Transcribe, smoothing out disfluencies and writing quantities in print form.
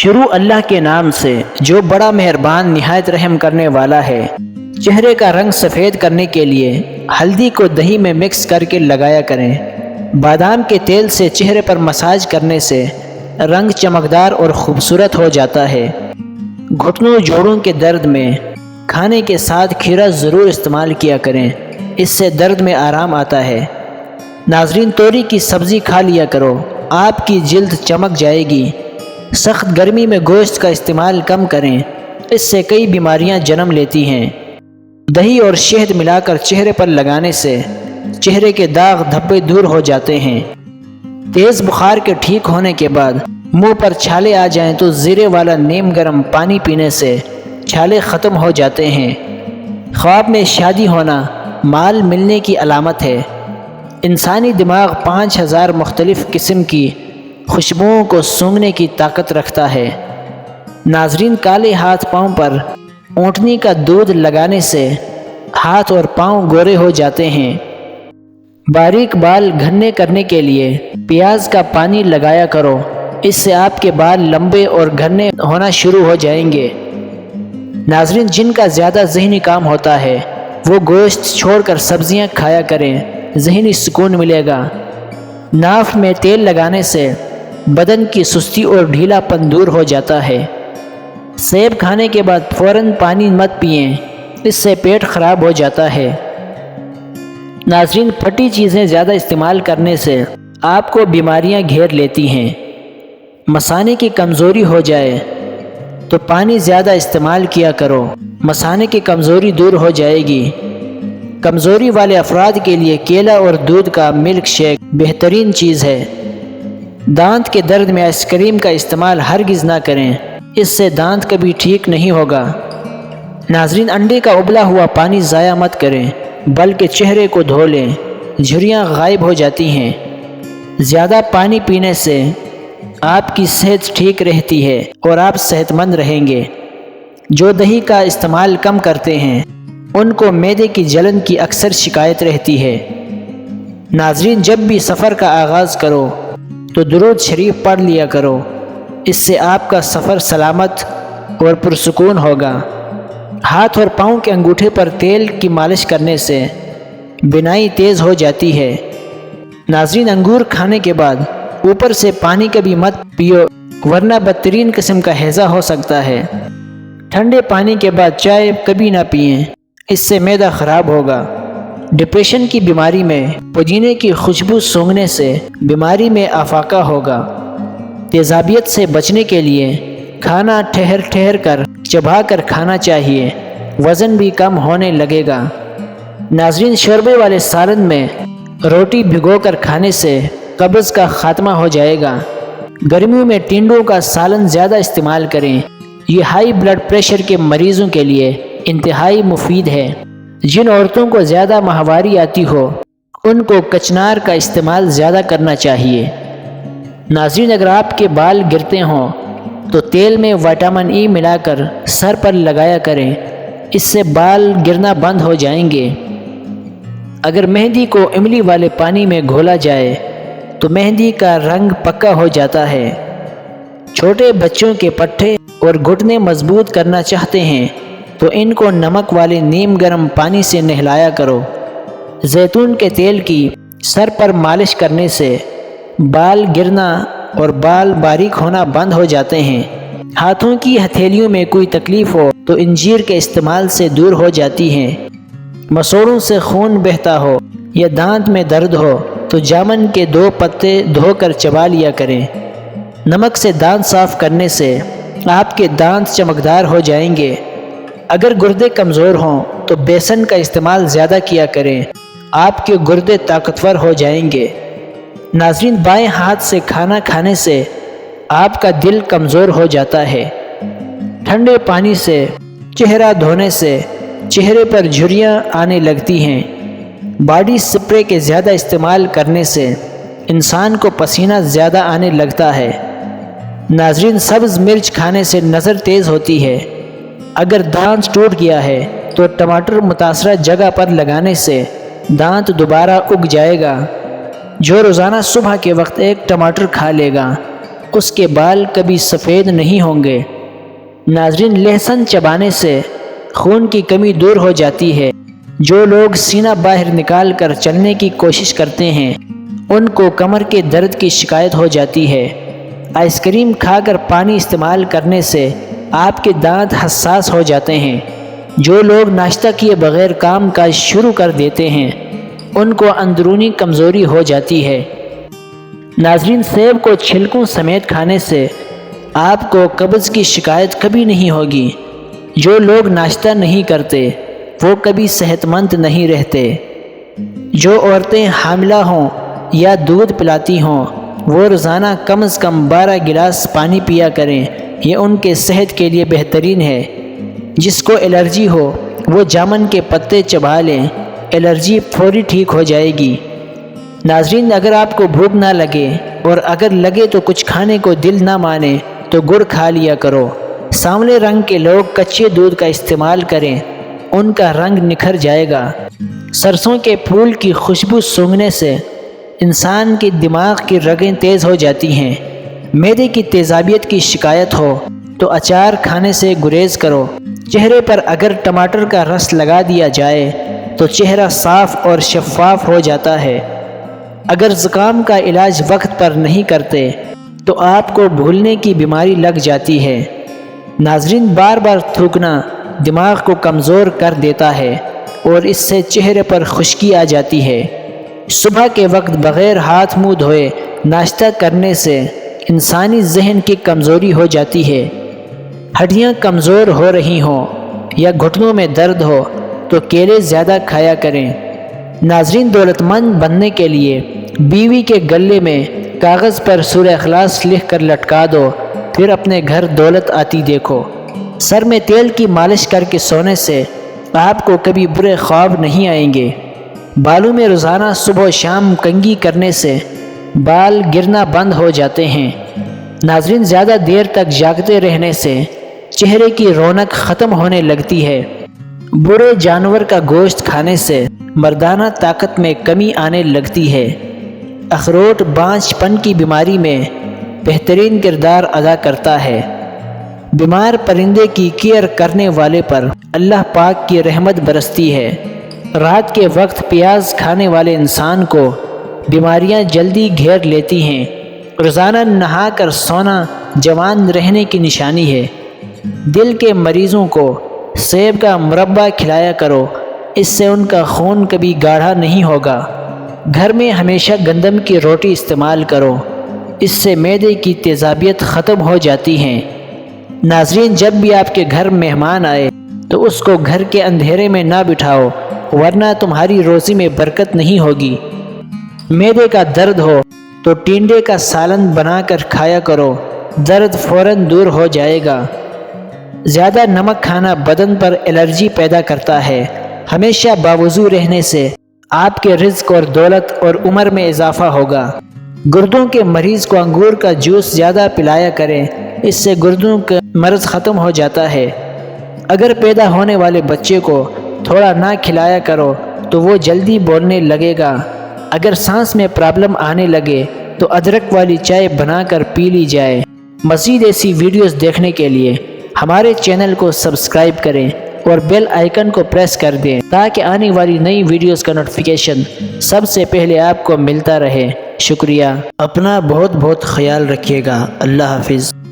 شروع اللہ کے نام سے جو بڑا مہربان نہایت رحم کرنے والا ہے۔ چہرے کا رنگ سفید کرنے کے لیے ہلدی کو دہی میں مکس کر کے لگایا کریں۔ بادام کے تیل سے چہرے پر مساج کرنے سے رنگ چمکدار اور خوبصورت ہو جاتا ہے۔ گھٹنوں جوڑوں کے درد میں کھانے کے ساتھ کھیرا ضرور استعمال کیا کریں، اس سے درد میں آرام آتا ہے۔ ناظرین، توری کی سبزی کھا لیا کرو، آپ کی جلد چمک جائے گی۔ سخت گرمی میں گوشت کا استعمال کم کریں، اس سے کئی بیماریاں جنم لیتی ہیں۔ دہی اور شہد ملا کر چہرے پر لگانے سے چہرے کے داغ دھبے دور ہو جاتے ہیں۔ تیز بخار کے ٹھیک ہونے کے بعد منہ پر چھالے آ جائیں تو زیرے والا نیم گرم پانی پینے سے چھالے ختم ہو جاتے ہیں۔ خواب میں شادی ہونا مال ملنے کی علامت ہے۔ انسانی دماغ 5000 مختلف قسم کی خوشبوؤں کو سونگھنے کی طاقت رکھتا ہے۔ ناظرین، کالے ہاتھ پاؤں پر اونٹنی کا دودھ لگانے سے ہاتھ اور پاؤں گورے ہو جاتے ہیں۔ باریک بال گھنے کرنے کے لیے پیاز کا پانی لگایا کرو، اس سے آپ کے بال لمبے اور گھنے ہونا شروع ہو جائیں گے۔ ناظرین، جن کا زیادہ ذہنی کام ہوتا ہے وہ گوشت چھوڑ کر سبزیاں کھایا کریں، ذہنی سکون ملے گا۔ ناف میں تیل لگانے سے بدن کی سستی اور ڈھیلا پن دور ہو جاتا ہے۔ سیب کھانے کے بعد فوراً پانی مت پئیں، اس سے پیٹ خراب ہو جاتا ہے۔ ناظرین، پھٹی چیزیں زیادہ استعمال کرنے سے آپ کو بیماریاں گھیر لیتی ہیں۔ مثانے کی کمزوری ہو جائے تو پانی زیادہ استعمال کیا کرو، مثانے کی کمزوری دور ہو جائے گی۔ کمزوری والے افراد کے لیے کیلا اور دودھ کا ملک شیک بہترین چیز ہے۔ دانت کے درد میں آئس کریم کا استعمال ہرگز نہ کریں، اس سے دانت کبھی ٹھیک نہیں ہوگا۔ ناظرین، انڈے کا ابلا ہوا پانی ضائع مت کریں، بلکہ چہرے کو دھو لیں، جھریاں غائب ہو جاتی ہیں۔ زیادہ پانی پینے سے آپ کی صحت ٹھیک رہتی ہے اور آپ صحت مند رہیں گے۔ جو دہی کا استعمال کم کرتے ہیں ان کو معدے کی جلن کی اکثر شکایت رہتی ہے۔ ناظرین، جب بھی سفر کا آغاز کرو تو درود شریف پڑھ لیا کرو، اس سے آپ کا سفر سلامت اور پرسکون ہوگا۔ ہاتھ اور پاؤں کے انگوٹھے پر تیل کی مالش کرنے سے بینائی تیز ہو جاتی ہے۔ ناظرین، انگور کھانے کے بعد اوپر سے پانی کبھی مت پیو، ورنہ بدترین قسم کا ہیضہ ہو سکتا ہے۔ ٹھنڈے پانی کے بعد چائے کبھی نہ پئیں، اس سے معدہ خراب ہوگا۔ ڈپریشن کی بیماری میں پودینے کی خوشبو سونگھنے سے بیماری میں افاقہ ہوگا۔ تیزابیت سے بچنے کے لیے کھانا ٹھہر ٹھہر کر چبا کر کھانا چاہیے، وزن بھی کم ہونے لگے گا۔ ناظرین، شوربے والے سالن میں روٹی بھگو کر کھانے سے قبض کا خاتمہ ہو جائے گا۔ گرمیوں میں ٹینڈوں کا سالن زیادہ استعمال کریں، یہ ہائی بلڈ پریشر کے مریضوں کے لیے انتہائی مفید ہے۔ جن عورتوں کو زیادہ ماہواری آتی ہو ان کو کچنار کا استعمال زیادہ کرنا چاہیے۔ ناظرین، اگر آپ کے بال گرتے ہوں تو تیل میں وٹامن ای ملا کر سر پر لگایا کریں، اس سے بال گرنا بند ہو جائیں گے۔ اگر مہندی کو املی والے پانی میں گھولا جائے تو مہندی کا رنگ پکا ہو جاتا ہے۔ چھوٹے بچوں کے پٹھے اور گھٹنے مضبوط کرنا چاہتے ہیں تو ان کو نمک والے نیم گرم پانی سے نہلایا کرو۔ زیتون کے تیل کی سر پر مالش کرنے سے بال گرنا اور بال باریک ہونا بند ہو جاتے ہیں۔ ہاتھوں کی ہتھیلیوں میں کوئی تکلیف ہو تو انجیر کے استعمال سے دور ہو جاتی ہیں۔ مسوڑوں سے خون بہتا ہو یا دانت میں درد ہو تو جامن کے 2 پتے دھو کر چبا لیا کریں۔ نمک سے دانت صاف کرنے سے آپ کے دانت چمکدار ہو جائیں گے۔ اگر گردے کمزور ہوں تو بیسن کا استعمال زیادہ کیا کریں، آپ کے گردے طاقتور ہو جائیں گے۔ ناظرین، بائیں ہاتھ سے کھانا کھانے سے آپ کا دل کمزور ہو جاتا ہے۔ ٹھنڈے پانی سے چہرہ دھونے سے چہرے پر جھریاں آنے لگتی ہیں۔ باڈی سپرے کے زیادہ استعمال کرنے سے انسان کو پسینہ زیادہ آنے لگتا ہے۔ ناظرین، سبز مرچ کھانے سے نظر تیز ہوتی ہے۔ اگر دانت ٹوٹ گیا ہے تو ٹماٹر متاثرہ جگہ پر لگانے سے دانت دوبارہ اگ جائے گا۔ جو روزانہ صبح کے وقت 1 ٹماٹر کھا لے گا اس کے بال کبھی سفید نہیں ہوں گے۔ ناظرین، لہسن چبانے سے خون کی کمی دور ہو جاتی ہے۔ جو لوگ سینہ باہر نکال کر چلنے کی کوشش کرتے ہیں ان کو کمر کے درد کی شکایت ہو جاتی ہے۔ آئس کریم کھا کر پانی استعمال کرنے سے آپ کے دانت حساس ہو جاتے ہیں۔ جو لوگ ناشتہ کیے بغیر کام کاج شروع کر دیتے ہیں ان کو اندرونی کمزوری ہو جاتی ہے۔ ناظرین، سیب کو چھلکوں سمیت کھانے سے آپ کو قبض کی شکایت کبھی نہیں ہوگی۔ جو لوگ ناشتہ نہیں کرتے وہ کبھی صحت مند نہیں رہتے۔ جو عورتیں حاملہ ہوں یا دودھ پلاتی ہوں وہ روزانہ کم از کم 12 گلاس پانی پیا کریں، یہ ان کے صحت کے لیے بہترین ہے۔ جس کو الرجی ہو وہ جامن کے پتے چبا لیں، الرجی فوری ٹھیک ہو جائے گی۔ ناظرین، اگر آپ کو بھوک نہ لگے اور اگر لگے تو کچھ کھانے کو دل نہ مانے تو گڑ کھا لیا کرو۔ سانولے رنگ کے لوگ کچے دودھ کا استعمال کریں، ان کا رنگ نکھر جائے گا۔ سرسوں کے پھول کی خوشبو سونگھنے سے انسان کے دماغ کی رگیں تیز ہو جاتی ہیں۔ معدے کی تیزابیت کی شکایت ہو تو اچار کھانے سے گریز کرو۔ چہرے پر اگر ٹماٹر کا رس لگا دیا جائے تو چہرہ صاف اور شفاف ہو جاتا ہے۔ اگر زکام کا علاج وقت پر نہیں کرتے تو آپ کو بھولنے کی بیماری لگ جاتی ہے۔ ناظرین، بار بار تھوکنا دماغ کو کمزور کر دیتا ہے اور اس سے چہرے پر خشکی آ جاتی ہے۔ صبح کے وقت بغیر ہاتھ منہ دھوئے ناشتہ کرنے سے انسانی ذہن کی کمزوری ہو جاتی ہے۔ ہڈیاں کمزور ہو رہی ہوں یا گھٹنوں میں درد ہو تو کیلے زیادہ کھایا کریں۔ ناظرین، دولت مند بننے کے لیے بیوی کے گلے میں کاغذ پر سورہ اخلاص لکھ کر لٹکا دو، پھر اپنے گھر دولت آتی دیکھو۔ سر میں تیل کی مالش کر کے سونے سے آپ کو کبھی برے خواب نہیں آئیں گے۔ بالوں میں روزانہ صبح و شام کنگھی کرنے سے بال گرنا بند ہو جاتے ہیں۔ ناظرین، زیادہ دیر تک جاگتے رہنے سے چہرے کی رونق ختم ہونے لگتی ہے۔ برے جانور کا گوشت کھانے سے مردانہ طاقت میں کمی آنے لگتی ہے۔ اخروٹ بانجھ پن کی بیماری میں بہترین کردار ادا کرتا ہے۔ بیمار پرندے کی کیئر کرنے والے پر اللہ پاک کی رحمت برستی ہے۔ رات کے وقت پیاز کھانے والے انسان کو بیماریاں جلدی گھیر لیتی ہیں۔ روزانہ نہا کر سونا جوان رہنے کی نشانی ہے۔ دل کے مریضوں کو سیب کا مربع کھلایا کرو، اس سے ان کا خون کبھی گاڑھا نہیں ہوگا۔ گھر میں ہمیشہ گندم کی روٹی استعمال کرو، اس سے معدے کی تیزابیت ختم ہو جاتی ہیں۔ ناظرین، جب بھی آپ کے گھر مہمان آئے تو اس کو گھر کے اندھیرے میں نہ بٹھاؤ، ورنہ تمہاری روزی میں برکت نہیں ہوگی۔ معدے کا درد ہو تو ٹینڈے کا سالن بنا کر کھایا کرو، درد فوراً دور ہو جائے گا۔ زیادہ نمک کھانا بدن پر الرجی پیدا کرتا ہے۔ ہمیشہ باوضو رہنے سے آپ کے رزق اور دولت اور عمر میں اضافہ ہوگا۔ گردوں کے مریض کو انگور کا جوس زیادہ پلایا کریں، اس سے گردوں کا مرض ختم ہو جاتا ہے۔ اگر پیدا ہونے والے بچے کو تھوڑا نہ کھلایا کرو تو وہ جلدی بولنے لگے گا۔ اگر سانس میں پرابلم آنے لگے تو ادرک والی چائے بنا کر پی لی جائے۔ مزید ایسی ویڈیوز دیکھنے کے لیے ہمارے چینل کو سبسکرائب کریں اور بیل آئیکن کو پریس کر دیں تاکہ آنے والی نئی ویڈیوز کا نوٹیفیکیشن سب سے پہلے آپ کو ملتا رہے۔ شکریہ۔ اپنا بہت خیال رکھیے گا۔ اللہ حافظ۔